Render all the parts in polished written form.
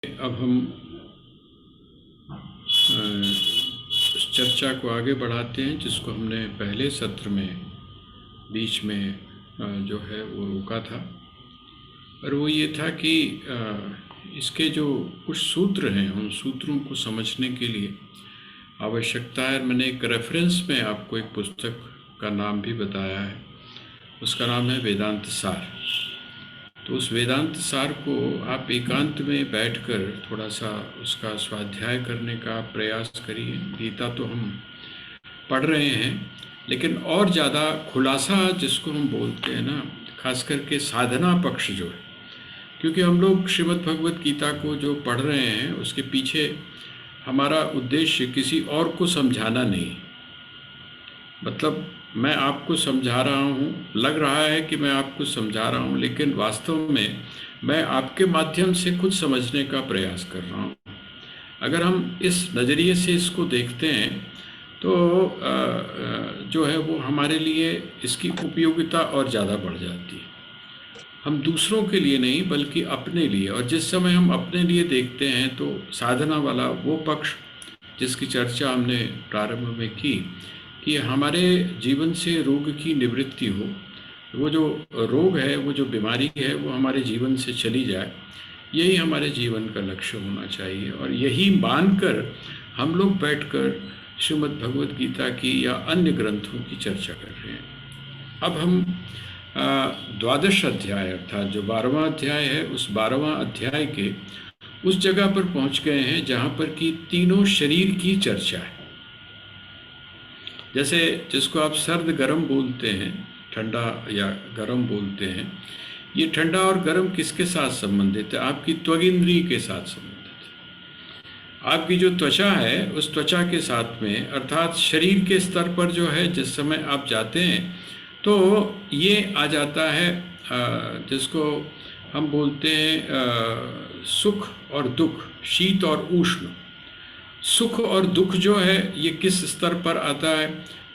अब हम उस चर्चा को आगे बढ़ाते हैं जिसको हमने पहले सत्र में बीच में जो है वो रोका था। और वो ये था कि इसके जो कुछ सूत्र हैं उन सूत्रों को समझने के लिए आवश्यकता है। मैंने एक रेफरेंस में आपको एक पुस्तक का नाम भी बताया है, उसका नाम है वेदांत सार। तो उस वेदांत सार को आप एकांत में बैठकर थोड़ा सा उसका स्वाध्याय करने का प्रयास करिए। गीता तो हम पढ़ रहे हैं, लेकिन और ज़्यादा खुलासा जिसको हम बोलते हैं ना, खास करके साधना पक्ष जो है, क्योंकि हम लोग श्रीमद् भगवत गीता को जो पढ़ रहे हैं उसके पीछे हमारा उद्देश्य किसी और को समझाना नहीं। मतलब मैं आपको समझा रहा हूँ, लग रहा है कि मैं आपको समझा रहा हूँ, लेकिन वास्तव में मैं आपके माध्यम से कुछ समझने का प्रयास कर रहा हूँ। अगर हम इस नज़रिए से इसको देखते हैं तो जो है वो हमारे लिए इसकी उपयोगिता और ज़्यादा बढ़ जाती है। हम दूसरों के लिए नहीं बल्कि अपने लिए, और जिस समय हम अपने लिए देखते हैं तो साधना वाला वो पक्ष जिसकी चर्चा हमने प्रारंभ में की कि हमारे जीवन से रोग की निवृत्ति हो, वो जो रोग है, वो जो बीमारी है, वो हमारे जीवन से चली जाए, यही हमारे जीवन का लक्ष्य होना चाहिए। और यही मानकर हम लोग बैठकर श्रीमद् भगवत गीता की या अन्य ग्रंथों की चर्चा कर रहे हैं। अब हम द्वादश अध्याय अर्थात जो 12वां अध्याय है, उस 12वां अध्याय के उस जगह पर पहुंच गए हैं जहां पर कि तीनों शरीर की चर्चा है। जैसे जिसको आप सर्द गर्म बोलते हैं, ठंडा या गर्म बोलते हैं, ये ठंडा और गर्म किसके साथ संबंधित है? आपकी त्वग इंद्रिय के साथ संबंधित है। आपकी जो त्वचा है उस त्वचा के साथ में, अर्थात शरीर के स्तर पर जो है, जिस समय आप जाते हैं तो ये आ जाता है जिसको हम बोलते हैं सुख और दुख, शीत और उष्ण। सुख और दुख जो है ये किस स्तर पर आता है?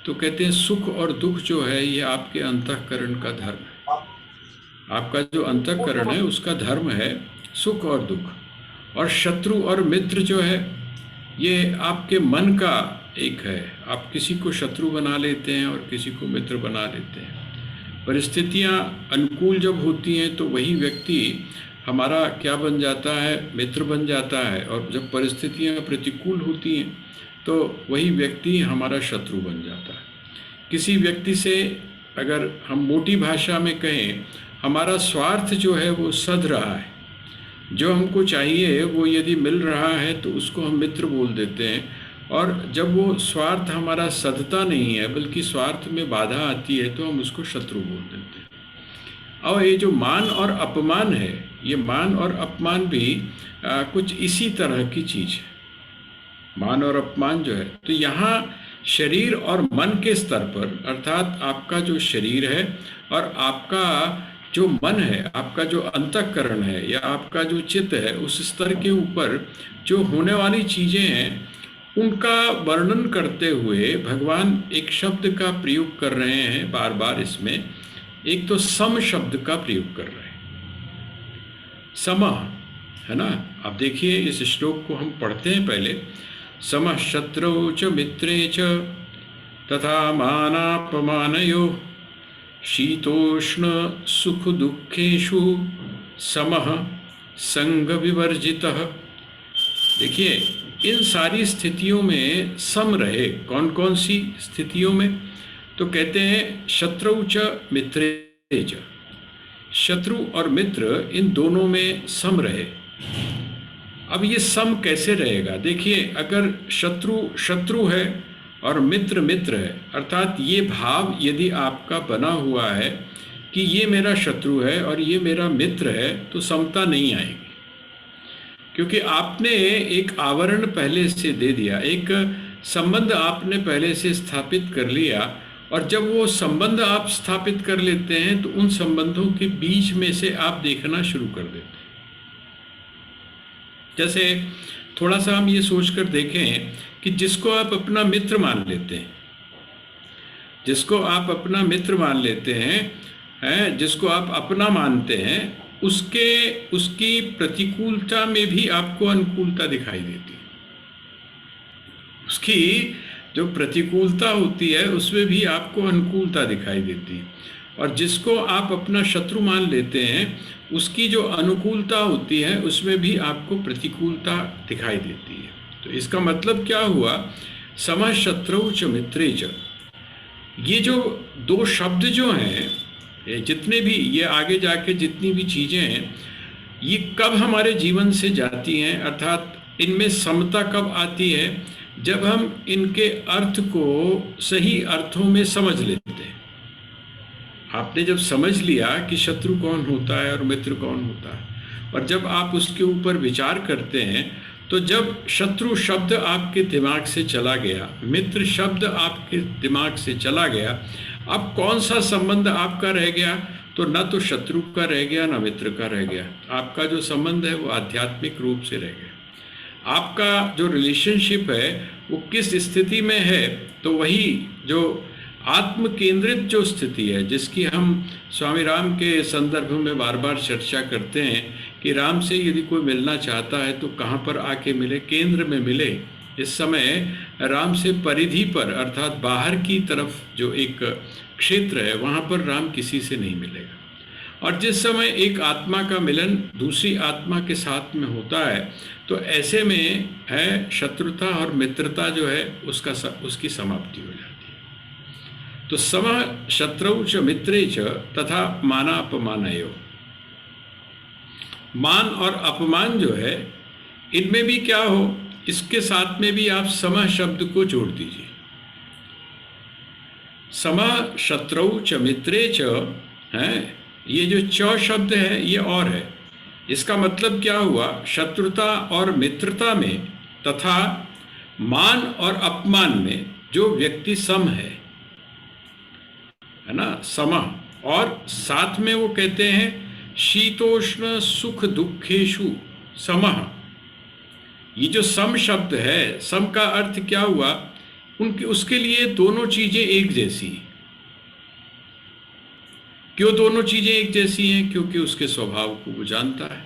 तो कहते हैं सुख और दुख जो है ये आपके अंतःकरण का धर्म है। आपका जो अंतःकरण है उसका धर्म है सुख और दुख। और शत्रु और मित्र जो है ये आपके मन का एक है। आप किसी को शत्रु बना लेते हैं और किसी को मित्र बना लेते हैं। परिस्थितियां अनुकूल जब होती हैं तो वही व्यक्ति हमारा क्या बन जाता है? मित्र बन जाता है। और जब परिस्थितियां प्रतिकूल होती हैं तो वही व्यक्ति हमारा शत्रु बन जाता है। किसी व्यक्ति से अगर हम मोटी भाषा में कहें, हमारा स्वार्थ जो है वो सध रहा है, जो हमको चाहिए वो यदि मिल रहा है तो उसको हम मित्र बोल देते हैं। और जब वो स्वार्थ हमारा सधता नहीं है बल्कि स्वार्थ में बाधा आती है तो हम उसको शत्रु बोल देते हैं। और ये जो मान और अपमान है, ये मान और अपमान भी कुछ इसी तरह की चीज़ है। मान और अपमान जो है, तो यहाँ शरीर और मन के स्तर पर, अर्थात आपका जो शरीर है और आपका जो मन है, आपका जो अंतःकरण है या आपका जो चित्त है, उस स्तर के ऊपर जो होने वाली चीज़ें हैं उनका वर्णन करते हुए भगवान एक शब्द का प्रयोग कर रहे हैं बार बार। इसमें एक तो सम शब्द का प्रयोग कर रहे हैं। सम है ना। अब देखिए इस श्लोक को हम पढ़ते हैं पहले। समः शत्रौ च मित्रे च तथा मानापमानयोः शीतोष्ण सुख दुखेषु समः संग विवर्जितः। देखिए इन सारी स्थितियों में सम रहे। कौन कौन सी स्थितियों में? तो कहते हैं शत्रौ च मित्रे च, शत्रु और मित्र इन दोनों में सम रहे। अब ये सम कैसे रहेगा? देखिए अगर शत्रु शत्रु है और मित्र मित्र है, अर्थात ये भाव यदि आपका बना हुआ है कि ये मेरा शत्रु है और ये मेरा मित्र है, तो समता नहीं आएगी। क्योंकि आपने एक आवरण पहले से दे दिया, एक संबंध आपने पहले से स्थापित कर लिया। और जब वो संबंध आप स्थापित कर लेते हैं तो उन संबंधों के बीच में से आप देखना शुरू कर देते हैं। जैसे थोड़ा सा हम ये सोचकर देखें कि जिसको आप अपना मित्र मान लेते हैं, जिसको आप अपना मित्र मान लेते हैं, जिसको आप अपना मानते हैं, उसके उसकी प्रतिकूलता में भी आपको अनुकूलता दिखाई देती है। उसकी जो प्रतिकूलता होती है उसमें भी आपको अनुकूलता दिखाई देती है, और जिसको आप अपना शत्रु मान लेते हैं उसकी जो अनुकूलता होती है उसमें भी आपको प्रतिकूलता दिखाई देती है। तो इसका मतलब क्या हुआ, समः शत्रौ च मित्रे च। ये जो दो शब्द जो हैं, ये जितने भी, ये आगे जाके जितनी भी चीज़ें हैं, ये कब हमारे जीवन से जाती हैं, अर्थात इनमें समता कब आती है, जब हम इनके अर्थ को सही अर्थों में समझ लेते हैं। आपने जब समझ लिया कि शत्रु कौन होता है और मित्र कौन होता है, और जब आप उसके ऊपर विचार करते हैं, तो जब शत्रु शब्द आपके दिमाग से चला गया, मित्र शब्द आपके दिमाग से चला गया, अब कौन सा संबंध आपका रह गया, तो न तो शत्रु का रह गया न मित्र का रह गया। आपका जो संबंध है वो आध्यात्मिक रूप से रह गया। आपका जो रिलेशनशिप है वो किस स्थिति में है, तो वही जो आत्म केंद्रित जो स्थिति है, जिसकी हम स्वामी राम के संदर्भ में बार बार चर्चा करते हैं कि राम से यदि कोई मिलना चाहता है तो कहाँ पर आके मिले, केंद्र में मिले। इस समय राम से परिधि पर, अर्थात बाहर की तरफ जो एक क्षेत्र है, वहाँ पर राम किसी से नहीं मिलेगा। और जिस समय एक आत्मा का मिलन दूसरी आत्मा के साथ में होता है, तो ऐसे में है शत्रुता और मित्रता जो है उसकी समाप्ति हो जाती है। तो समः शत्रौ च मित्रे च तथा मानापमानयोः। मान और अपमान जो है, इनमें भी क्या हो, इसके साथ में भी आप समः शब्द को जोड़ दीजिए। समः शत्रौ च मित्रे च है, ये जो च शब्द है ये और है। इसका मतलब क्या हुआ, शत्रुता और मित्रता में तथा मान और अपमान में जो व्यक्ति सम है ना, समः। और साथ में वो कहते हैं शीतोष्ण सुख दुखेषु समः। ये जो सम शब्द है, सम का अर्थ क्या हुआ, उनके उसके लिए दोनों चीजें एक जैसी हैं। क्यों दोनों चीजें एक जैसी हैं? क्योंकि उसके स्वभाव को वो जानता है,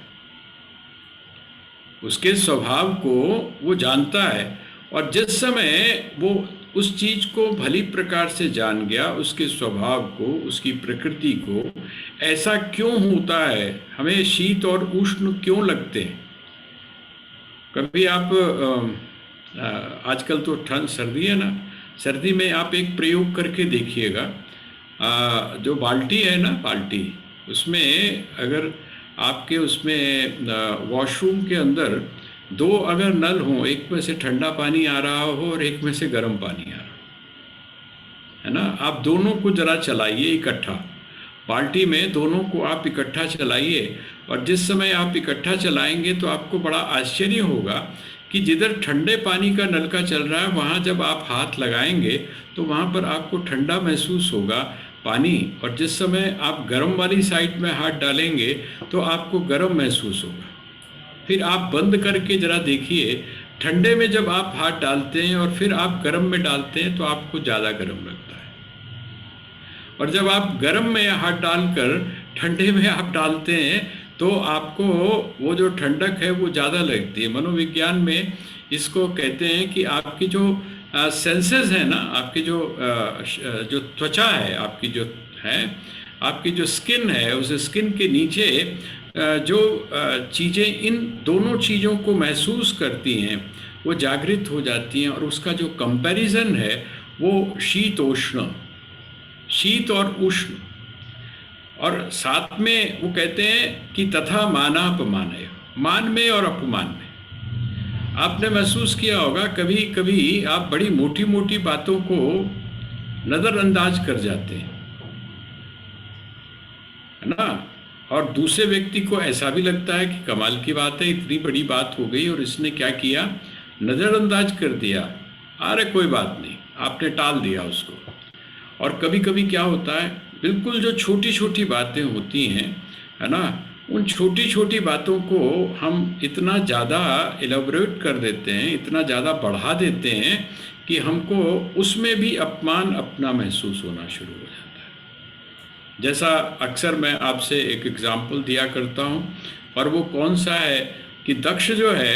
उसके स्वभाव को वो जानता है। और जिस समय वो उस चीज को भली प्रकार से जान गया, उसके स्वभाव को, उसकी प्रकृति को, ऐसा क्यों होता है, हमें शीत और उष्ण क्यों लगते हैं। कभी आप आजकल तो ठंड सर्दी है ना, सर्दी में आप एक प्रयोग करके देखिएगा। जो बाल्टी है ना, बाल्टी, उसमें अगर आपके उसमें वॉशरूम के अंदर दो अगर नल हों, एक में से ठंडा पानी आ रहा हो और एक में से गर्म पानी आ रहा है ना, आप दोनों को जरा चलाइए इकट्ठा, बाल्टी में दोनों को आप इकट्ठा चलाइए। और जिस समय आप इकट्ठा चलाएंगे तो आपको बड़ा आश्चर्य होगा कि जिधर ठंडे पानी का नलका चल रहा है, वहाँ जब आप हाथ लगाएंगे तो वहाँ पर आपको ठंडा महसूस होगा पानी, और जिस समय आप गर्म वाली साइड में हाथ डालेंगे तो आपको गर्म महसूस होगा। फिर आप बंद करके जरा देखिए, ठंडे में जब आप हाथ डालते हैं और फिर आप गर्म में डालते हैं तो आपको ज़्यादा गर्म लगता है, और जब आप गर्म में हाथ डालकर ठंडे में आप डालते हैं तो आपको वो जो ठंडक है वो ज़्यादा लगती है। मनोविज्ञान में इसको कहते हैं कि आपकी जो सेंसेस है ना, आपकी जो त्वचा है, आपकी जो है, आपकी जो स्किन है, उस स्किन के नीचे जो चीज़ें इन दोनों चीज़ों को महसूस करती हैं वो जागृत हो जाती हैं, और उसका जो कंपैरिजन है वो शीतोष्ण, शीत और उष्ण। और साथ में वो कहते हैं कि तथा मानापमानय, मान में और अपमान में। आपने महसूस किया होगा कभी कभी आप बड़ी मोटी मोटी बातों को नज़रअंदाज कर जाते हैं, है ना, और दूसरे व्यक्ति को ऐसा भी लगता है कि कमाल की बात है, इतनी बड़ी बात हो गई और इसने क्या किया, नज़रअंदाज कर दिया, अरे कोई बात नहीं, आपने टाल दिया उसको। और कभी कभी क्या होता है, बिल्कुल जो छोटी छोटी बातें होती हैं, है ना, उन छोटी छोटी बातों को हम इतना ज़्यादा एलेबोरेट कर देते हैं, इतना ज़्यादा बढ़ा देते हैं कि हमको उसमें भी अपमान अपना महसूस होना शुरू हो जाता है। जैसा अक्सर मैं आपसे एक एग्जाम्पल दिया करता हूँ, और वो कौन सा है कि दक्ष जो है,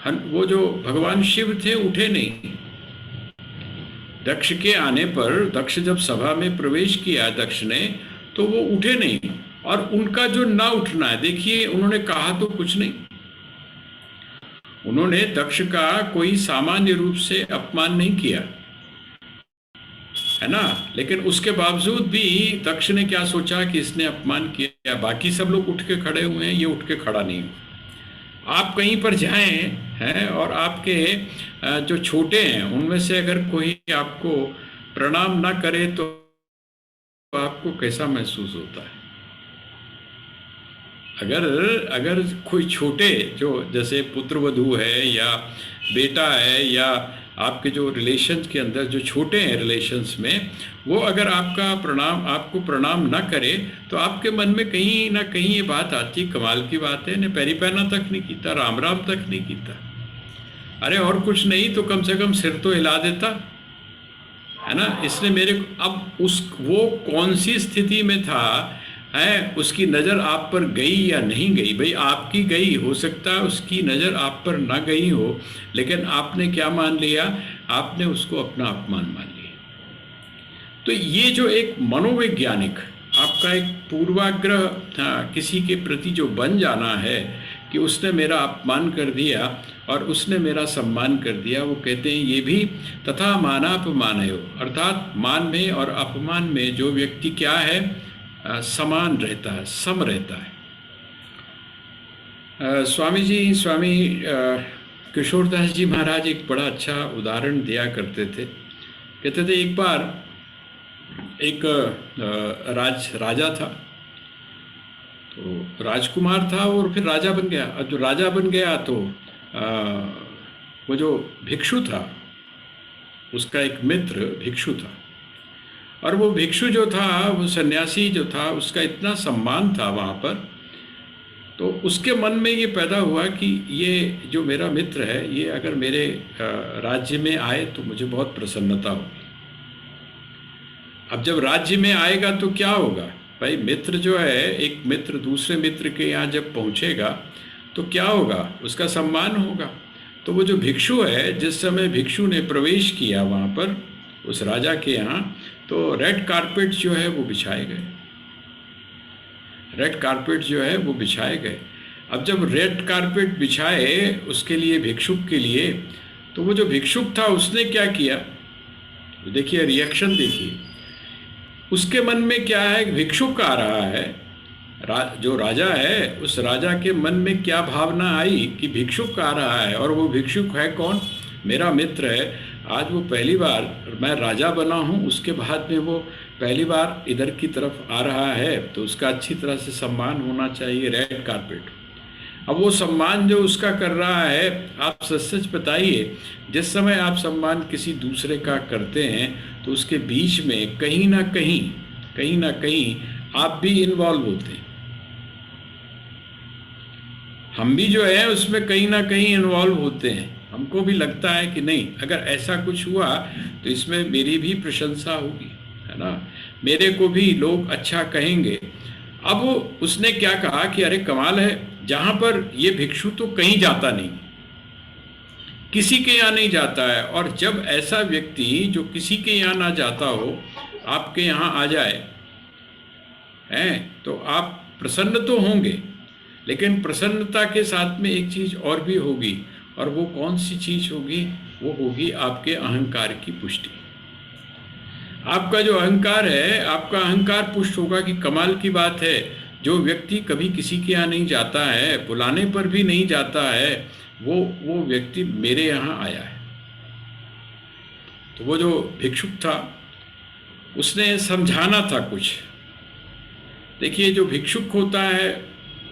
वो जो भगवान शिव थे उठे नहीं। दक्ष के आने पर, दक्ष जब सभा में प्रवेश किया दक्ष ने, तो वो उठे नहीं। और उनका जो ना उठना है, देखिए उन्होंने कहा तो कुछ नहीं, उन्होंने दक्ष का कोई सामान्य रूप से अपमान नहीं किया, है ना। लेकिन उसके बावजूद भी दक्ष ने क्या सोचा कि इसने अपमान किया, बाकी सब लोग उठ के खड़े हुए हैं, ये उठ के खड़ा नहीं हुआ। आप कहीं पर जाएं हैं और आपके जो छोटे हैं उनमें से अगर कोई आपको प्रणाम ना करे तो आपको कैसा महसूस होता है? अगर कोई छोटे, जो जैसे पुत्रवधू है या बेटा है, या आपके जो रिलेशंस के अंदर जो छोटे हैं रिलेशंस में, वो अगर आपको प्रणाम ना करे तो आपके मन में कहीं ना कहीं ये बात आती, कमाल की बात है, ने पैरी पैना तक नहीं कीता, राम राम तक नहीं कीता। अरे और कुछ नहीं तो कम से कम सिर तो हिला देता, है ना। इसने मेरे को, अब वो कौन सी स्थिति में था, है, उसकी नज़र आप पर गई या नहीं गई? भाई आपकी गई, हो सकता है उसकी नज़र आप पर ना गई हो, लेकिन आपने क्या मान लिया? आपने उसको अपना अपमान मान लिया। तो ये जो एक मनोवैज्ञानिक आपका एक पूर्वाग्रह किसी के प्रति जो बन जाना है कि उसने मेरा अपमान कर दिया और उसने मेरा सम्मान कर दिया, वो कहते हैं ये भी तथा मानापमानयो, अर्थात मान में और अपमान में जो व्यक्ति क्या है, समान रहता है, सम रहता है। स्वामी किशोरदास जी महाराज एक बड़ा अच्छा उदाहरण दिया करते थे। कहते थे एक बार एक राजा था, तो राजकुमार था और फिर राजा बन गया। अब जो राजा बन गया तो वो जो भिक्षु था, उसका एक मित्र भिक्षु था, और वो भिक्षु जो था, वो सन्यासी जो था, उसका इतना सम्मान था वहाँ पर, तो उसके मन में ये पैदा हुआ कि ये जो मेरा मित्र है, ये अगर मेरे राज्य में आए तो मुझे बहुत प्रसन्नता होगी। अब जब राज्य में आएगा तो क्या होगा भाई, मित्र जो है, एक मित्र दूसरे मित्र के यहाँ जब पहुँचेगा तो क्या होगा, उसका सम्मान होगा। तो वो जो भिक्षु है, जिस समय भिक्षु ने प्रवेश किया वहाँ पर उस राजा के यहाँ, तो रेड कारपेट जो है वो बिछाए गए, रेड कारपेट जो है वो बिछाए गए। अब जब रेड कारपेट बिछाए उसके लिए, भिक्षुक के लिए, तो वो जो भिक्षुक था उसने क्या किया, देखिए रिएक्शन देखिए, उसके मन में क्या है, भिक्षुक आ रहा है, जो राजा है उस राजा के मन में क्या भावना आई कि भिक्षुक आ रहा है, और वो भिक्षुक है कौन, मेरा मित्र है। आज वो पहली बार, मैं राजा बना हूँ, उसके बाद में वो पहली बार इधर की तरफ आ रहा है, तो उसका अच्छी तरह से सम्मान होना चाहिए, रेड कारपेट। अब वो सम्मान जो उसका कर रहा है, आप सच सच बताइए, जिस समय आप सम्मान किसी दूसरे का करते हैं तो उसके बीच में कहीं ना कहीं आप भी इन्वॉल्व होते हैं। हम भी जो है उसमें कहीं ना कहीं इन्वॉल्व होते हैं। हमको भी लगता है कि नहीं, अगर ऐसा कुछ हुआ तो इसमें मेरी भी प्रशंसा होगी, है ना, मेरे को भी लोग अच्छा कहेंगे। अब उसने क्या कहा कि अरे कमाल है, जहाँ पर ये भिक्षु तो कहीं जाता नहीं, किसी के यहाँ नहीं जाता है, और जब ऐसा व्यक्ति जो किसी के यहाँ ना जाता हो आपके यहाँ आ जाए, हैं, तो आप प्रसन्न तो होंगे, लेकिन प्रसन्नता के साथ में एक चीज़ और भी होगी, और वो कौन सी चीज़ होगी, वो होगी आपके अहंकार की पुष्टि। आपका जो अहंकार है, आपका अहंकार पुष्ट होगा कि कमाल की बात है, जो व्यक्ति कभी किसी के यहाँ नहीं जाता है, बुलाने पर भी नहीं जाता है, वो व्यक्ति मेरे यहाँ आया है। तो वो जो भिक्षुक था उसने समझाना था कुछ। देखिए, जो भिक्षुक होता है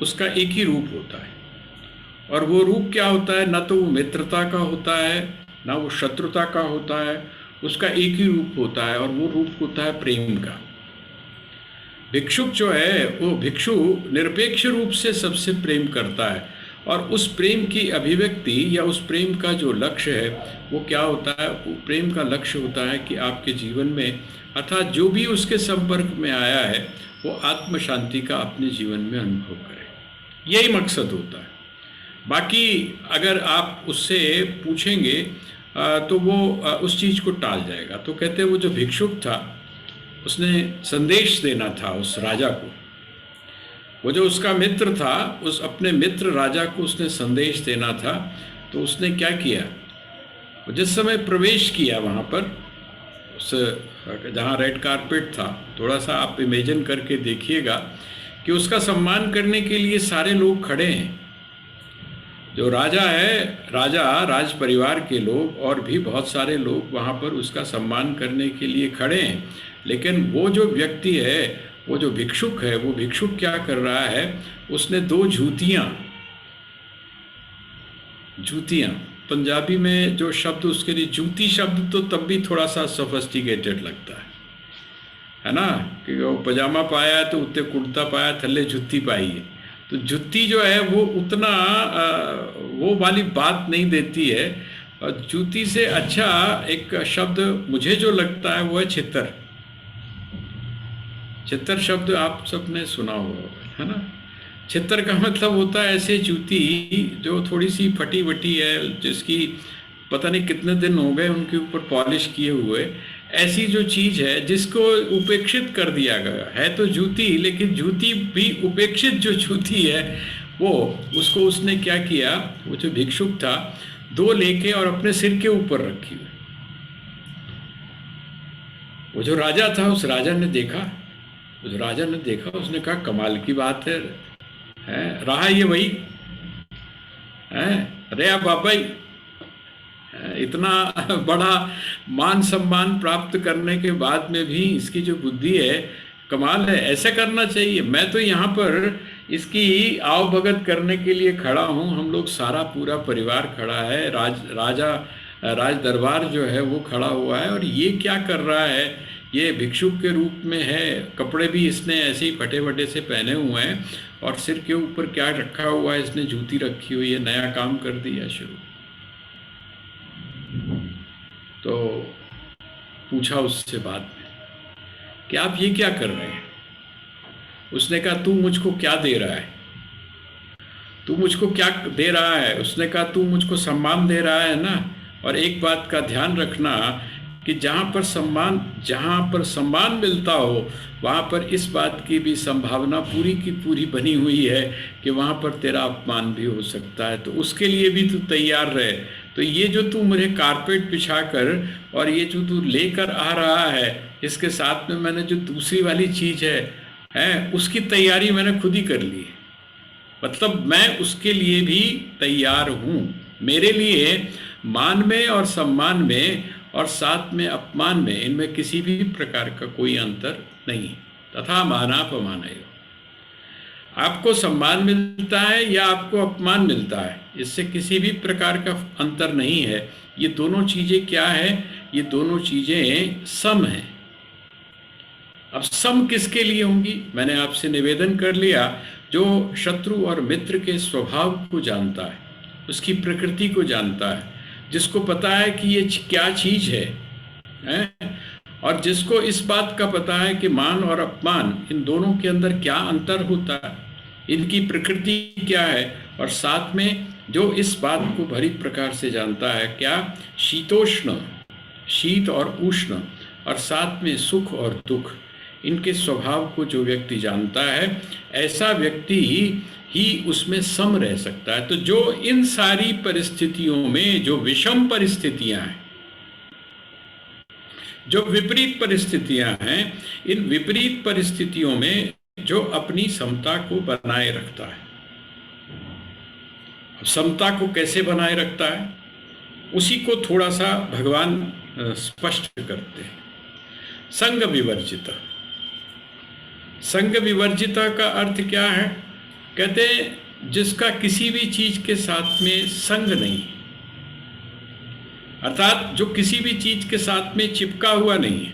उसका एक ही रूप होता है, और वो रूप क्या होता है, ना तो वो मित्रता का होता है, ना वो शत्रुता का होता है, उसका एक ही रूप होता है, और वो रूप होता है प्रेम का। भिक्षुक जो है, वो भिक्षु निरपेक्ष रूप से सबसे प्रेम करता है, और उस प्रेम की अभिव्यक्ति या उस प्रेम का जो लक्ष्य है वो क्या होता है, वो प्रेम का लक्ष्य होता है कि आपके जीवन में, अर्थात जो भी उसके संपर्क में आया है, वो आत्म शांति का अपने जीवन में अनुभव करे। यही मकसद होता है। बाकी अगर आप उससे पूछेंगे तो वो उस चीज़ को टाल जाएगा। तो कहते हैं वो जो भिक्षुक था उसने संदेश देना था उस राजा को। वो जो उसका मित्र था, उस अपने मित्र राजा को उसने संदेश देना था। तो उसने क्या किया, जिस समय प्रवेश किया वहाँ पर, उस जहाँ रेड कारपेट था, थोड़ा सा आप इमेजिन करके देखिएगा कि उसका सम्मान करने के लिए सारे लोग खड़े हैं। जो राजा है, राज परिवार के लोग और भी बहुत सारे लोग वहाँ पर उसका सम्मान करने के लिए खड़े हैं। लेकिन वो जो व्यक्ति है, वो जो भिक्षुक है, वो भिक्षुक क्या कर रहा है, उसने 2 जूतियाँ, पंजाबी में जो शब्द उसके लिए जूती शब्द तो तब भी थोड़ा सा सोफिस्टिकेटेड लगता है ना, कि वो पजामा पाया तो उत्ते कुर्ता पाया, थल्ले जुत्ती पाई है। तो जुत्ती जो है वो उतना वो वाली बात नहीं देती है। और जूती से अच्छा एक शब्द मुझे जो लगता है वो है छितर। छितर शब्द आप सबने सुना होगा, है ना। छितर का मतलब होता है ऐसे जूती जो थोड़ी सी फटी वटी है, जिसकी पता नहीं कितने दिन हो गए उनके ऊपर पॉलिश किए हुए, ऐसी जो चीज़ है जिसको उपेक्षित कर दिया गया है। तो जूती, लेकिन जूती भी उपेक्षित जो जूती है वो, उसको उसने क्या किया, वो जो भिक्षुक था 2 लेके और अपने सिर के ऊपर रखी हुई। वो जो राजा था, उस राजा ने देखा, उसने कहा कमाल की बात है, रहा ये वही है, अरे आप बाबा इतना बड़ा मान सम्मान प्राप्त करने के बाद में भी इसकी जो बुद्धि है, कमाल है, ऐसा करना चाहिए। मैं तो यहाँ पर इसकी आवभगत करने के लिए खड़ा हूँ, हम लोग सारा पूरा परिवार खड़ा है, राज दरबार जो है वो खड़ा हुआ है, और ये क्या कर रहा है, ये भिक्षुक के रूप में है, कपड़े भी इसने ऐसे ही फटे वटे से पहने हुए हैं, और सिर के ऊपर क्या रखा हुआ है, इसने जूती रखी हुई है, नया काम कर दिया शुरू। तो पूछा उससे बाद में कि आप ये क्या कर रहे हैं। उसने कहा तू मुझको क्या दे रहा है, तू मुझको क्या दे रहा है। उसने कहा तू मुझको सम्मान दे रहा है ना, और एक बात का ध्यान रखना कि जहाँ पर सम्मान मिलता हो, वहाँ पर इस बात की भी संभावना पूरी की पूरी बनी हुई है कि वहाँ पर तेरा अपमान भी हो सकता है। तो उसके लिए भी तू तैयार रहे। तो ये जो तू मुझे कारपेट बिछाकर और ये जो तू लेकर आ रहा है, इसके साथ में मैंने जो दूसरी वाली चीज़ है उसकी तैयारी मैंने खुद ही कर ली है। मतलब मैं उसके लिए भी तैयार हूँ। मेरे लिए मान में और सम्मान में और साथ में अपमान में, इनमें किसी भी प्रकार का कोई अंतर नहीं। तथा मानापमानयो, आपको सम्मान मिलता है या आपको अपमान मिलता है, इससे किसी भी प्रकार का अंतर नहीं है। ये दोनों चीज़ें क्या है, ये दोनों चीज़ें सम हैं। अब सम किसके लिए होंगी, मैंने आपसे निवेदन कर लिया, जो शत्रु और मित्र के स्वभाव को जानता है, उसकी प्रकृति को जानता है, जिसको पता है कि ये क्या चीज़ है, और जिसको इस बात का पता है कि मान और अपमान, इन दोनों के अंदर क्या अंतर होता है, इनकी प्रकृति क्या है, और साथ में जो इस बात को भली प्रकार से जानता है, क्या शीतोष्ण, शीत और उष्ण, और साथ में सुख और दुख, इनके स्वभाव को जो व्यक्ति जानता है, ऐसा व्यक्ति ही उसमें सम रह सकता है। तो जो इन सारी परिस्थितियों में जो विषम परिस्थितियां हैं, जो विपरीत परिस्थितियां हैं, इन विपरीत परिस्थितियों में जो अपनी समता को बनाए रखता है। समता को कैसे बनाए रखता है, उसी को थोड़ा सा भगवान स्पष्ट करते हैं। संग विवर्जिता, संग विवर्जिता का अर्थ क्या है, कहते हैं जिसका किसी भी चीज के साथ में संग नहीं, अर्थात जो किसी भी चीज के साथ में चिपका हुआ नहीं है,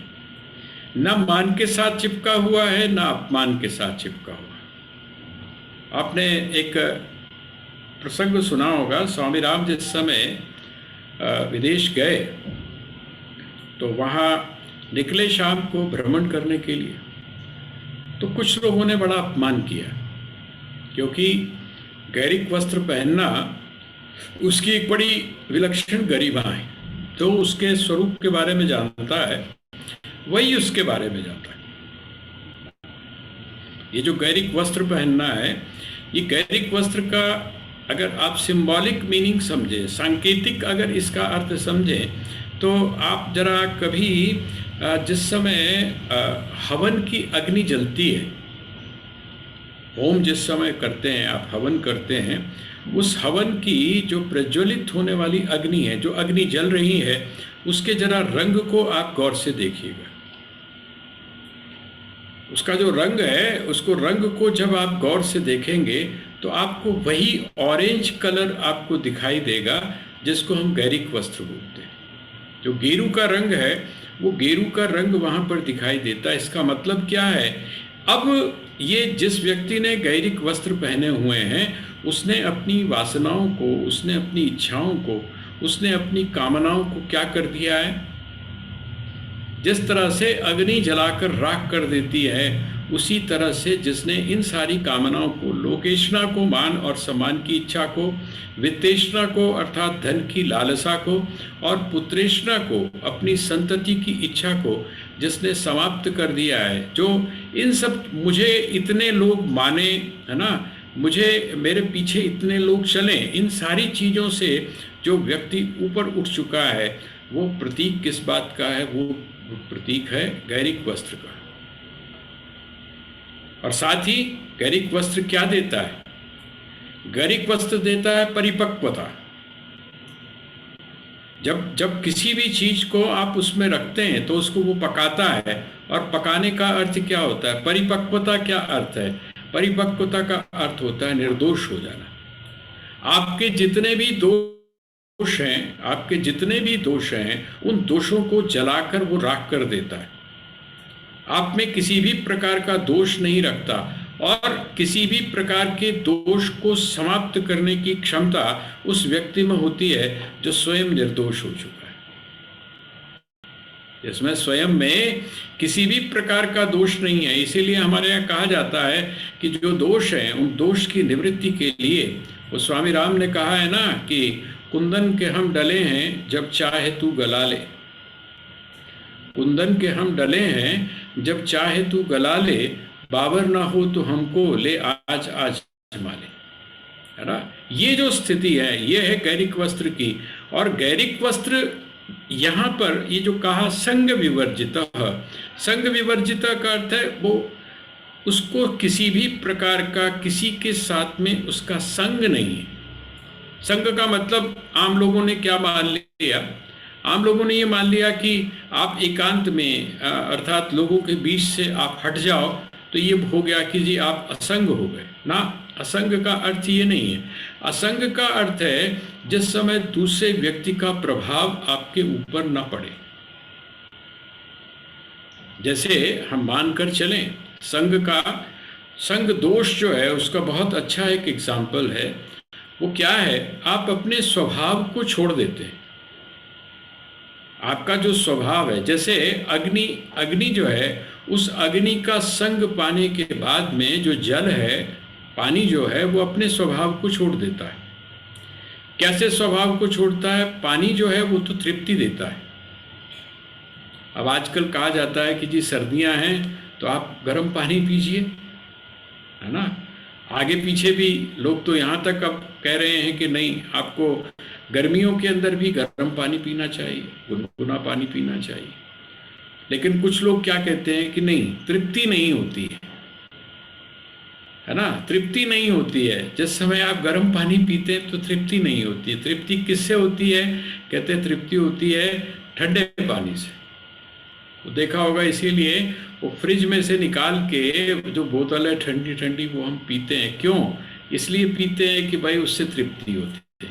न मान के साथ चिपका हुआ है, न अपमान के साथ चिपका हुआ। आपने एक प्रसंग सुना होगा, स्वामी राम जिस समय विदेश गए तो वहाँ निकले शाम को भ्रमण करने के लिए। तो कुछ लोगों ने बड़ा अपमान किया, क्योंकि गैरिक वस्त्र पहनना उसकी एक बड़ी विलक्षण गरिमा है। जो उसके स्वरूप के बारे में जानता है वही उसके बारे में जानता है। ये जो गैरिक वस्त्र पहनना है, ये गैरिक वस्त्र का अगर आप सिंबॉलिक मीनिंग समझें, सांकेतिक अगर इसका अर्थ समझें, तो आप जरा कभी जिस समय हवन की अग्नि जलती है, होम जिस समय करते हैं, आप हवन करते हैं, उस हवन की जो प्रज्वलित होने वाली अग्नि है, जो अग्नि जल रही है, उसके जरा रंग को आप गौर से देखिएगा। उसका जो रंग है, उसको रंग को जब आप गौर से देखेंगे तो आपको वही ऑरेंज कलर आपको दिखाई देगा जिसको हम गैरिक वस्त्र बोलते हैं। जो गेरू का रंग है, वो गेरू का रंग वहाँ पर दिखाई देता है। इसका मतलब क्या है? अब ये जिस व्यक्ति ने गैरिक वस्त्र पहने हुए हैं, उसने अपनी वासनाओं को, उसने अपनी इच्छाओं को, उसने अपनी कामनाओं को क्या कर दिया है? जिस तरह से अग्नि जलाकर राख कर देती है, उसी तरह से जिसने इन सारी कामनाओं को, लोकेशना को, मान और सम्मान की इच्छा को, वित्तेषणा को अर्थात धन की लालसा को, और पुत्रेषणा को अपनी संतति की इच्छा को जिसने समाप्त कर दिया है, जो इन सब, मुझे इतने लोग माने, है ना, मुझे मेरे पीछे इतने लोग चलें, इन सारी चीज़ों से जो व्यक्ति ऊपर उठ चुका है, वो प्रतीक किस बात का है? वो प्रतीक है गैरिक वस्त्र का। और साथ ही गैरिक वस्त्र क्या देता है? गैरिक वस्त्र देता है परिपक्वता। जब किसी भी चीज को आप उसमें रखते हैं तो उसको वो पकाता है, और पकाने का अर्थ क्या होता है? परिपक्वता क्या अर्थ है? परिपक्वता का अर्थ होता है निर्दोष हो जाना। आपके जितने भी दोष हैं, आपके जितने भी दोष हैं, उन दोषों को जलाकर वो राख कर देता है। आप में किसी भी प्रकार का दोष नहीं रखता, और किसी भी प्रकार के दोष को समाप्त करने की क्षमता उस व्यक्ति में होती है जो स्वयं निर्दोष हो चुका है, जिसमें स्वयं में किसी भी प्रकार का दोष नहीं है। इसीलिए हमारे यहाँ कहा जाता है कि जो दोष हैं, उन दोष की निवृत्ति के लिए, वो स्वामी राम ने कहा है ना कि कुंदन के हम डले हैं जब चाहे तू गला ले। कुंदन के हम डले हैं जब चाहे तू गला ले, बाबर ना हो तो हमको ले आज आज माले, है ना। ये जो स्थिति है, ये है गैरिक वस्त्र की। और गैरिक वस्त्र यहाँ पर ये जो कहा संग विवर्जित, संग विवर्जित का अर्थ है वो, उसको किसी भी प्रकार का, किसी के साथ में उसका संग नहीं है। संग का मतलब आम लोगों ने क्या मान लिया? आम लोगों ने ये मान लिया कि आप एकांत में, अर्थात लोगों के बीच से आप हट जाओ तो ये हो गया कि जी आप असंग हो गए ना। असंग का अर्थ ये नहीं है। असंग का अर्थ है जिस समय दूसरे व्यक्ति का प्रभाव आपके ऊपर न पड़े। जैसे हम मानकर चलें, संग दोष जो है उसका बहुत अच्छा एक एग्जाम्पल है। वो क्या है? आप अपने स्वभाव को छोड़ देते हैं। आपका जो स्वभाव है, जैसे अग्नि जो है, उस अग्नि का संग पाने के बाद में जो जल है, पानी जो है, वो अपने स्वभाव को छोड़ देता है। कैसे स्वभाव को छोड़ता है? पानी जो है वो तो तृप्ति देता है। अब आजकल कहा जाता है कि जी सर्दियां हैं तो आप गर्म पानी पीजिए, है ना। आगे पीछे भी लोग तो यहाँ तक अब कह रहे हैं कि नहीं, आपको गर्मियों के अंदर भी गर्म पानी पीना चाहिए, गुनगुना पानी पीना चाहिए। लेकिन कुछ लोग क्या कहते हैं कि नहीं, तृप्ति नहीं होती है ना, तृप्ति नहीं होती है। जिस समय आप गर्म पानी पीते हैं तो तृप्ति नहीं होती है। तृप्ति किससे होती है? कहते हैं तृप्ति होती है ठंडे पानी से। वो देखा होगा, इसीलिए वो फ्रिज में से निकाल के जो बोतल है ठंडी ठंडी, वो हम पीते हैं। क्यों? इसलिए पीते हैं कि भाई उससे तृप्ति होती है।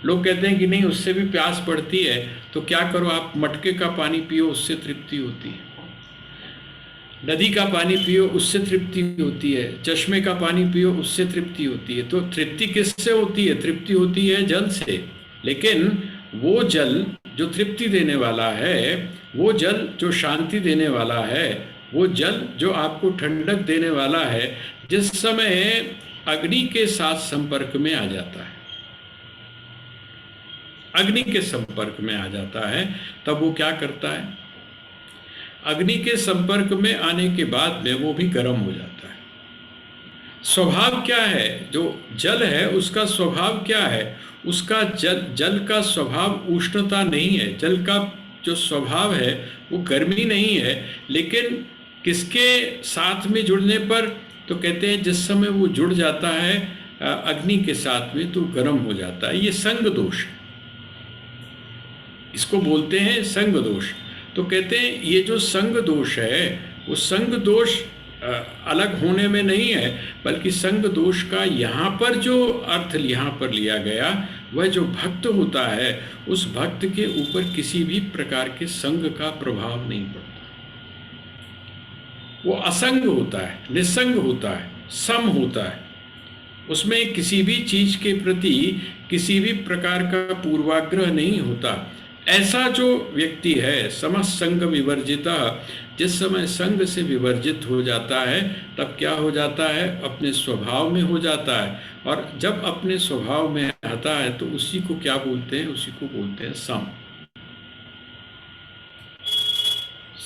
लोग कहते हैं कि नहीं, उससे भी प्यास बढ़ती है, तो क्या करो, आप मटके का पानी पियो, उससे तृप्ति होती है। नदी का पानी पियो, उससे तृप्ति होती है। चश्मे का पानी पियो, उससे तृप्ति होती है। तो तृप्ति किससे होती है? तृप्ति होती है जल से। लेकिन वो जल जो तृप्ति देने वाला है, वो जल जो शांति देने वाला है, वो जल जो आपको ठंडक देने वाला है, जिस समय अग्नि के साथ संपर्क में आ जाता है, अग्नि के संपर्क में आ जाता है, तब वो क्या करता है, अग्नि के संपर्क में आने के बाद में वो भी गर्म हो जाता है। स्वभाव क्या है, जो जल है उसका स्वभाव क्या है, उसका जल का स्वभाव उष्णता नहीं है, जल का जो स्वभाव है वो गर्मी नहीं है, लेकिन किसके साथ में जुड़ने पर, तो कहते हैं जिस समय वो जुड़ जाता है अग्नि के साथ में तो गर्म हो जाता है। ये संग दोष है, इसको बोलते हैं संग दोष। तो कहते हैं ये जो संग दोष है वो संग दोष अलग होने में नहीं है, बल्कि संग दोष का यहाँ पर जो अर्थ यहाँ पर लिया गया, वह जो भक्त होता है उस भक्त के ऊपर किसी भी प्रकार के संग का प्रभाव नहीं पड़ता। वो असंग होता है, निसंग होता है, सम होता है, उसमें किसी भी चीज के प्रति किसी भी प्रकार का पूर्वाग्रह नहीं होता। ऐसा जो व्यक्ति है समस्त संग विवर्जिता, जिस समय संग से विवर्जित हो जाता है तब क्या हो जाता है, अपने स्वभाव में हो जाता है। और जब अपने स्वभाव में आता है तो उसी को क्या बोलते हैं, उसी को बोलते हैं सम।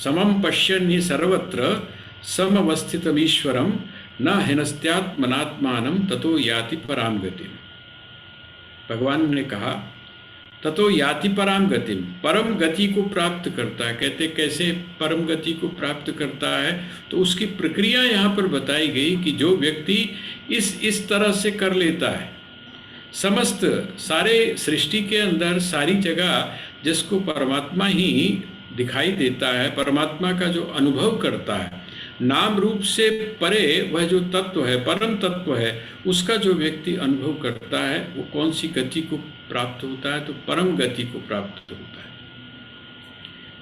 समम पश्यन् हि सर्वत्र समवस्थितमीश्वरम न हिनस्त्यात्मनात्मानं ततो याति पराम गतिम। भगवान ने कहा ततो याति पराम गतिम, परम गति को प्राप्त करता है। कहते कैसे परम गति को प्राप्त करता है, तो उसकी प्रक्रिया यहाँ पर बताई गई कि जो व्यक्ति इस तरह से कर लेता है, समस्त सारे सृष्टि के अंदर सारी जगह जिसको परमात्मा ही दिखाई देता है, परमात्मा का जो अनुभव करता है, नाम रूप से परे वह जो तत्व है, परम तत्व है, उसका जो व्यक्ति अनुभव करता है वो कौन सी गति को प्राप्त होता है, तो परम गति को प्राप्त होता है।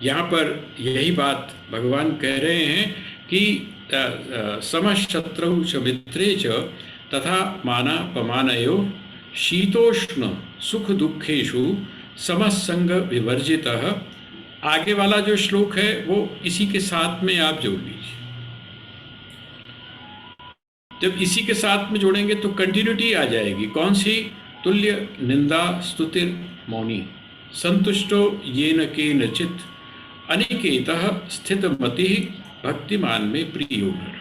यहाँ पर यही बात भगवान कह रहे हैं कि समशत्रौ च मित्रे च तथा मानापमानयो शीतोष्ण सुख दुखेषु समसंग विवर्जितः। आगे वाला जो श्लोक है वो इसी के साथ में आप जोड़ लीजिए। जब इसी के साथ में जोड़ेंगे तो कंटिन्यूटी आ जाएगी। कौन सी, तुल्य निंदा स्तुतिर मौनी संतुष्टो येन केनचित् अनिकेतः स्थितमति भक्तिमान में प्रियो नर।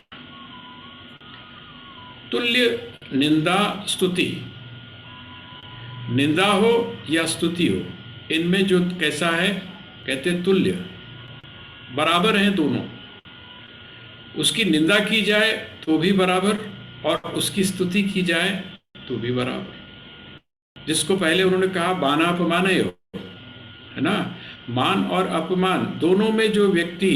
तुल्य निंदा स्तुति, निंदा हो या स्तुति हो, इनमें जो कैसा है, कहते तुल्य, बराबर हैं दोनों। उसकी निंदा की जाए तो भी बराबर और उसकी स्तुति की जाए तो भी बराबर। जिसको पहले उन्होंने कहा मानापमानयो, है ना, मान और अपमान दोनों में जो व्यक्ति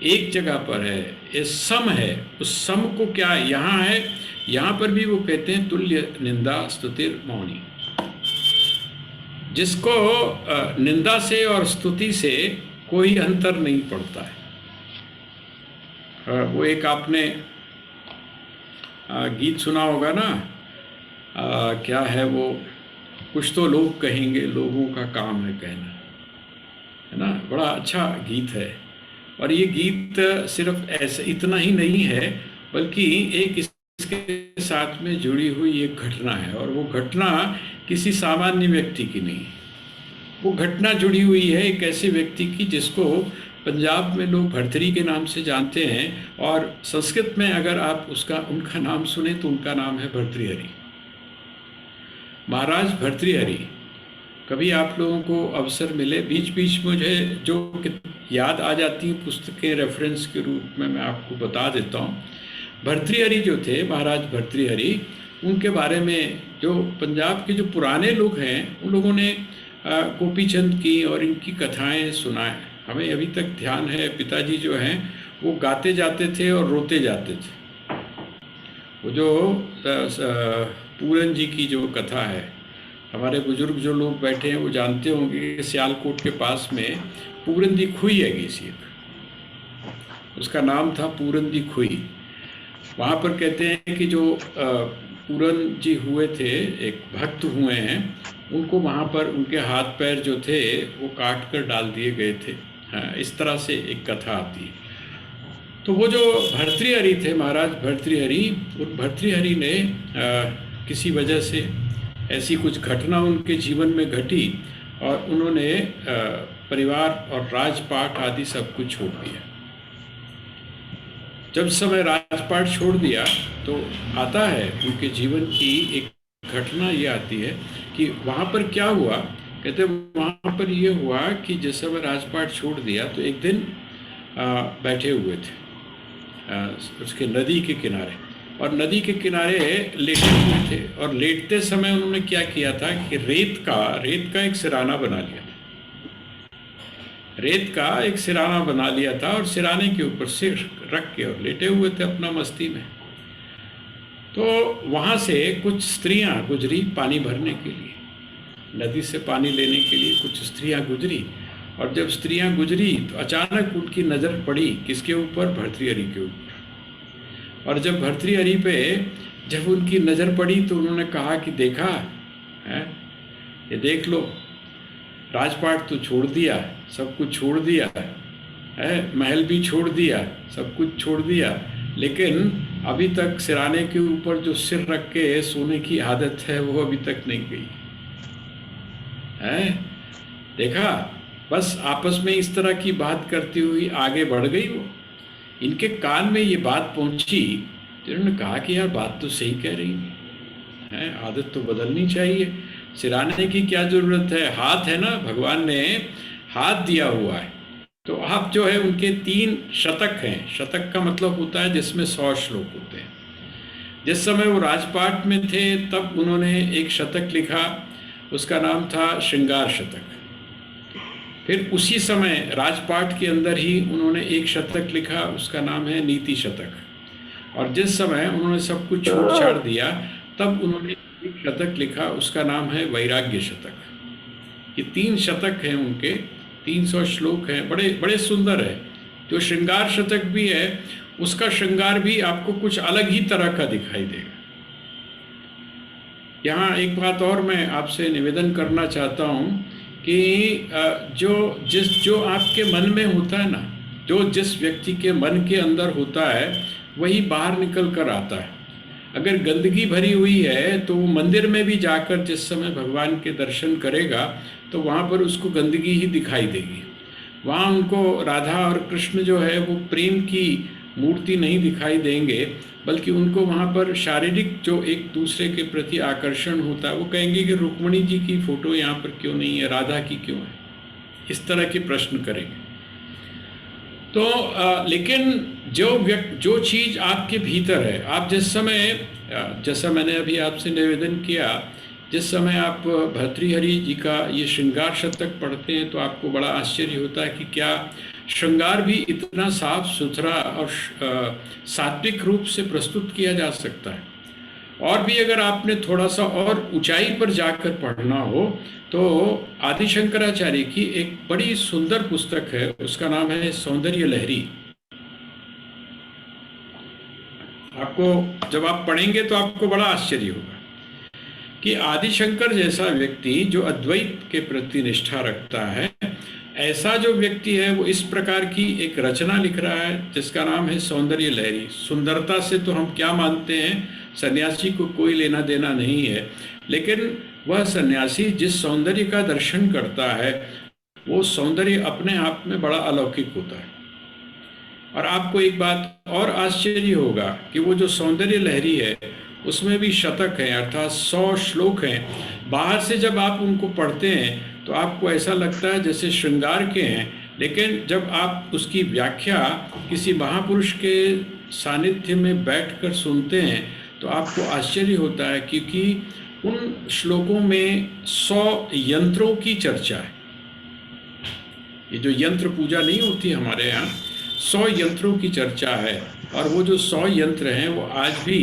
एक जगह पर है, ये सम है, उस सम को क्या यहाँ है, यहाँ पर भी वो कहते हैं तुल्य निंदा स्तुतिर मौनी। जिसको निंदा से और स्तुति से कोई अंतर नहीं पड़ता है। वो एक आपने गीत सुना होगा ना, क्या है वो, कुछ तो लोग कहेंगे लोगों का काम है कहना, है ना, बड़ा अच्छा गीत है। और ये गीत सिर्फ ऐसा इतना ही नहीं है, बल्कि एक इसके साथ में जुड़ी हुई एक घटना है, और वो घटना किसी सामान्य व्यक्ति की नहीं, वो घटना जुड़ी हुई है एक ऐसे व्यक्ति की जिसको पंजाब में लोग भर्तृहरि के नाम से जानते हैं, और संस्कृत में अगर आप उनका नाम सुने तो उनका नाम है भर्तृहरि, महाराज भर्तृहरि। कभी आप लोगों को अवसर मिले, बीच बीच मुझे जो याद आ जाती हैं पुस्तकें रेफरेंस के रूप में मैं आपको बता देता हूँ। भर्तृहरि जो थे, महाराज भर्तृहरि, उनके बारे में जो पंजाब के जो पुराने लोग हैं उन लोगों ने गोपीचंद की और इनकी कथाएं सुनाएं। हमें अभी तक ध्यान है, पिताजी जो हैं वो गाते जाते थे और रोते जाते थे। वो जो पूरन जी की जो कथा है, हमारे बुजुर्ग जो लोग बैठे हैं वो जानते होंगे कि सियालकोट के पास में पूरन दी खुई है किसी, उसका नाम था पूरन दी खुई। वहाँ पर कहते हैं कि जो पूरन जी हुए थे, एक भक्त हुए हैं, उनको वहाँ पर उनके हाथ पैर जो थे वो काट कर डाल दिए गए थे। हाँ, इस तरह से एक कथा आती है। तो वो जो भर्तृहरि थे, महाराज भर्तृहरि, उन भर्तृहरि ने किसी वजह से ऐसी कुछ घटना उनके जीवन में घटी और उन्होंने परिवार और राजपाट आदि सब कुछ छोड़ दिया। जब समय राजपाट छोड़ दिया तो आता है उनके जीवन की एक घटना ये आती है कि वहाँ पर क्या हुआ। कहते वहाँ पर ये हुआ कि जिस समय राजपाट छोड़ दिया तो एक दिन बैठे हुए थे उसके नदी के किनारे, और नदी के किनारे लेटे हुए थे, और लेटते समय उन्होंने क्या किया था कि रेत का एक सिराना बना लिया था। रेत का एक सिराना बना लिया था और सिराने के ऊपर सिर रख के और लेटे हुए थे अपना मस्ती में। तो वहाँ से कुछ स्त्रियाँ गुजरी पानी भरने के लिए, नदी से पानी लेने के लिए कुछ स्त्रियाँ गुजरी। और जब स्त्रियाँ गुजरी तो अचानक उनकी नज़र पड़ी किसके ऊपर? भर्तृहरि के ऊपर। और जब भर्तृहरि पे जब उनकी नज़र पड़ी तो उन्होंने कहा कि देखा है, ये देख लो, राजपाट तो छोड़ दिया, सब कुछ छोड़ दिया है, महल भी छोड़ दिया, सब कुछ छोड़ दिया, लेकिन अभी तक सिराने के ऊपर जो सिर रख के सोने की आदत है वो अभी तक नहीं गई है। देखा, बस आपस में इस तरह की बात करती हुई आगे बढ़ गई वो। इनके कान में ये बात पहुंची तो इन्होंने कहा कि यार बात तो सही कह रही है, आदत तो बदलनी चाहिए, सिराने की क्या ज़रूरत है, हाथ है ना, भगवान ने हाथ दिया हुआ है। तो आप जो है उनके 3 शतक हैं। शतक का मतलब होता है जिसमें 100 श्लोक होते हैं। जिस समय वो राजपाट में थे तब उन्होंने एक शतक लिखा, उसका नाम था श्रृंगार शतक। फिर उसी समय राजपाट के अंदर ही उन्होंने एक शतक लिखा, उसका नाम है नीति शतक। और जिस समय उन्होंने सब कुछ छोड़ छाड़ दिया तब उन्होंने एक शतक लिखा, उसका नाम है वैराग्य शतक। ये 3 शतक हैं उनके, 300 श्लोक हैं, बड़े बड़े सुंदर है। जो श्रृंगार शतक भी है उसका श्रृंगार भी आपको कुछ अलग ही तरह का दिखाई देगा। यहाँ एक बात और मैं आपसे निवेदन करना चाहता हूँ कि जो आपके मन में होता है ना, जो जिस व्यक्ति के मन के अंदर होता है वही बाहर निकल कर आता है। अगर गंदगी भरी हुई है तो मंदिर में भी जाकर जिस समय भगवान के दर्शन करेगा तो वहाँ पर उसको गंदगी ही दिखाई देगी। वहाँ उनको राधा और कृष्ण जो है वो प्रेम की मूर्ति नहीं दिखाई देंगे, बल्कि उनको वहाँ पर शारीरिक जो एक दूसरे के प्रति आकर्षण होता है, वो कहेंगे कि रुक्मिणी जी की फ़ोटो यहाँ पर क्यों नहीं है, राधा की क्यों है, इस तरह के प्रश्न करेंगे। तो लेकिन जो चीज़ आपके भीतर है, आप जिस समय, जैसा मैंने अभी आपसे निवेदन किया, जिस समय आप भर्तृहरि जी का ये श्रृंगार शतक पढ़ते हैं तो आपको बड़ा आश्चर्य होता है कि क्या श्रृंगार भी इतना साफ सुथरा और सात्विक रूप से प्रस्तुत किया जा सकता है। और भी अगर आपने थोड़ा सा और ऊंचाई पर जाकर पढ़ना हो तो आदि शंकराचार्य की एक बड़ी सुंदर पुस्तक है, उसका नाम है सौंदर्य लहरी। आपको जब आप पढ़ेंगे तो आपको बड़ा आश्चर्य होगा कि आदि शंकर जैसा व्यक्ति जो अद्वैत के प्रति निष्ठा रखता है, ऐसा जो व्यक्ति है वो इस प्रकार की एक रचना लिख रहा है जिसका नाम है सौंदर्य लहरी। सुंदरता से तो हम क्या मानते हैं, सन्यासी को कोई लेना देना नहीं है, लेकिन वह सन्यासी जिस सौंदर्य का दर्शन करता है वो सौंदर्य अपने आप में बड़ा अलौकिक होता है। और आपको एक बात और आश्चर्य होगा कि वो जो सौंदर्य लहरी है उसमें भी शतक है, अर्थात 100 श्लोक हैं। बाहर से जब आप उनको पढ़ते हैं तो आपको ऐसा लगता है जैसे श्रृंगार के हैं, लेकिन जब आप उसकी व्याख्या किसी महापुरुष के सानिध्य में बैठकर सुनते हैं तो आपको आश्चर्य होता है, क्योंकि उन श्लोकों में 100 यंत्रों की चर्चा है। ये जो यंत्र पूजा नहीं होती हमारे यहाँ, 100 यंत्रों की चर्चा है। और वो जो 100 यंत्र हैं वो आज भी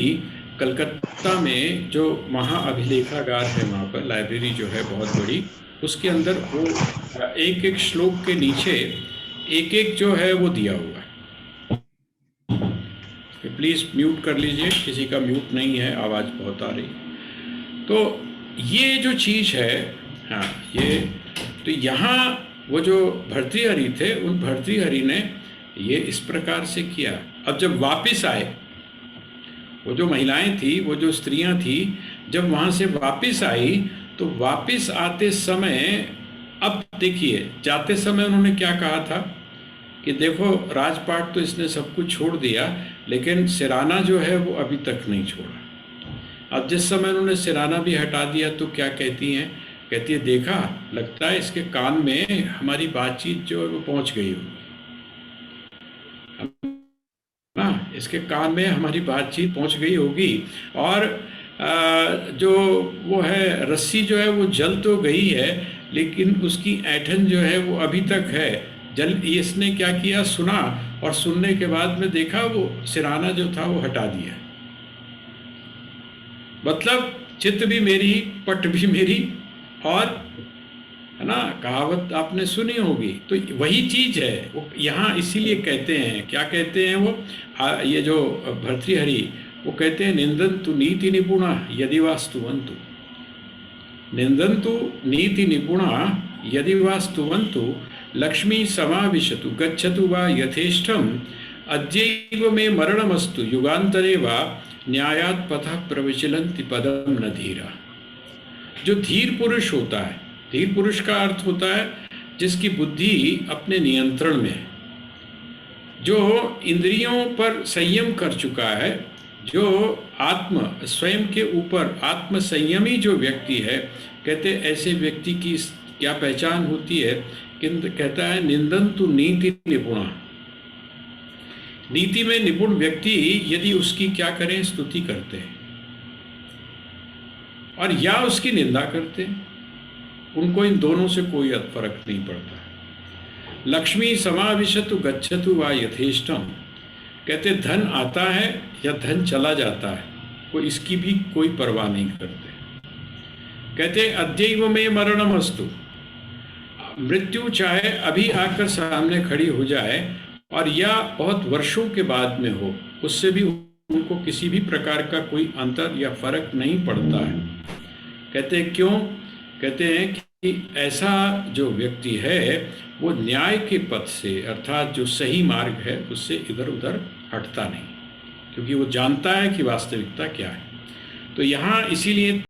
कलकत्ता में जो महाअभिलेखागार है, वहाँ पर लाइब्रेरी जो है बहुत बड़ी, उसके अंदर वो एक एक श्लोक के नीचे एक एक जो है वो दिया हुआ है। प्लीज़ म्यूट कर लीजिए, किसी का म्यूट नहीं है, आवाज़ बहुत आ रही। तो ये जो चीज़ है, हाँ ये, तो यहाँ वो जो भर्तृहरि थे, उन भर्तृहरि ने ये इस प्रकार से किया। अब जब वापस आए, वो जो महिलाएं थी, वो जो स्त्रियां थी, जब वहाँ से वापस आई तो वापस आते समय, अब देखिए जाते समय उन्होंने क्या कहा था कि देखो राजपाट तो इसने सब कुछ छोड़ दिया, लेकिन सिराना जो है वो अभी तक नहीं छोड़ा। अब जिस समय उन्होंने सिराना भी हटा दिया तो क्या कहती हैं, कहती है देखा, लगता है इसके कान में हमारी बातचीत जो है वो पहुंच गई होगी ना, इसके कान में हमारी बातचीत पहुंच गई होगी। और जो वो है रस्सी जो है वो जल तो गई है, लेकिन उसकी ऐंठन जो है वो अभी तक है। जल इसने क्या किया, सुना, और सुनने के बाद में देखा वो सिराना जो था वो हटा दिया। मतलब चित्त भी मेरी, पट भी मेरी, और है ना, कहावत आपने सुनी होगी। तो वही चीज है वो यहाँ, इसीलिए कहते हैं, क्या कहते हैं वो, ये जो भर्तृहरि वो कहते हैं, निंदन्तु नीति निपुणा यदि वास्तुवन्तु, निंदन्तु नीति निपुणा यदि वास्तुवन्तु, लक्ष्मी समाविशतु गच्छतु वा यथेष्टम, अद्यैव मे मरणमस्तु युगांतरे वा, न्यायात् पथः प्रविचलन्ति पदम न धीरा। जो धीर पुरुष होता है, धीर पुरुष का अर्थ होता है जिसकी बुद्धि अपने नियंत्रण में है, जो इंद्रियों पर संयम कर चुका है, जो आत्म स्वयं के ऊपर आत्म संयमी जो व्यक्ति है, कहते ऐसे व्यक्ति की क्या पहचान होती है, किंतु कहता है निंदन्तु नीति निपुणा, नीति में निपुण व्यक्ति यदि उसकी क्या करें, स्तुति करते हैं और या उसकी निंदा करते हैं, उनको इन दोनों से कोई फर्क नहीं पड़ता है। लक्ष्मी समाविशतु गच्छतु वा यथेष्टम, कहते धन आता है या धन चला जाता है, कोई इसकी भी कोई परवाह नहीं करते। कहते अद्यैव में मरणमस्तु, मृत्यु चाहे अभी आकर सामने खड़ी हो जाए और या बहुत वर्षों के बाद में हो, उससे भी उनको किसी भी प्रकार का कोई अंतर या फर्क नहीं पड़ता है। कहते क्यों, कहते हैं कि ऐसा जो व्यक्ति है वो न्याय के पथ से, अर्थात जो सही मार्ग है उससे इधर उधर हटता नहीं, क्योंकि वो जानता है कि वास्तविकता क्या है। तो यहाँ इसीलिए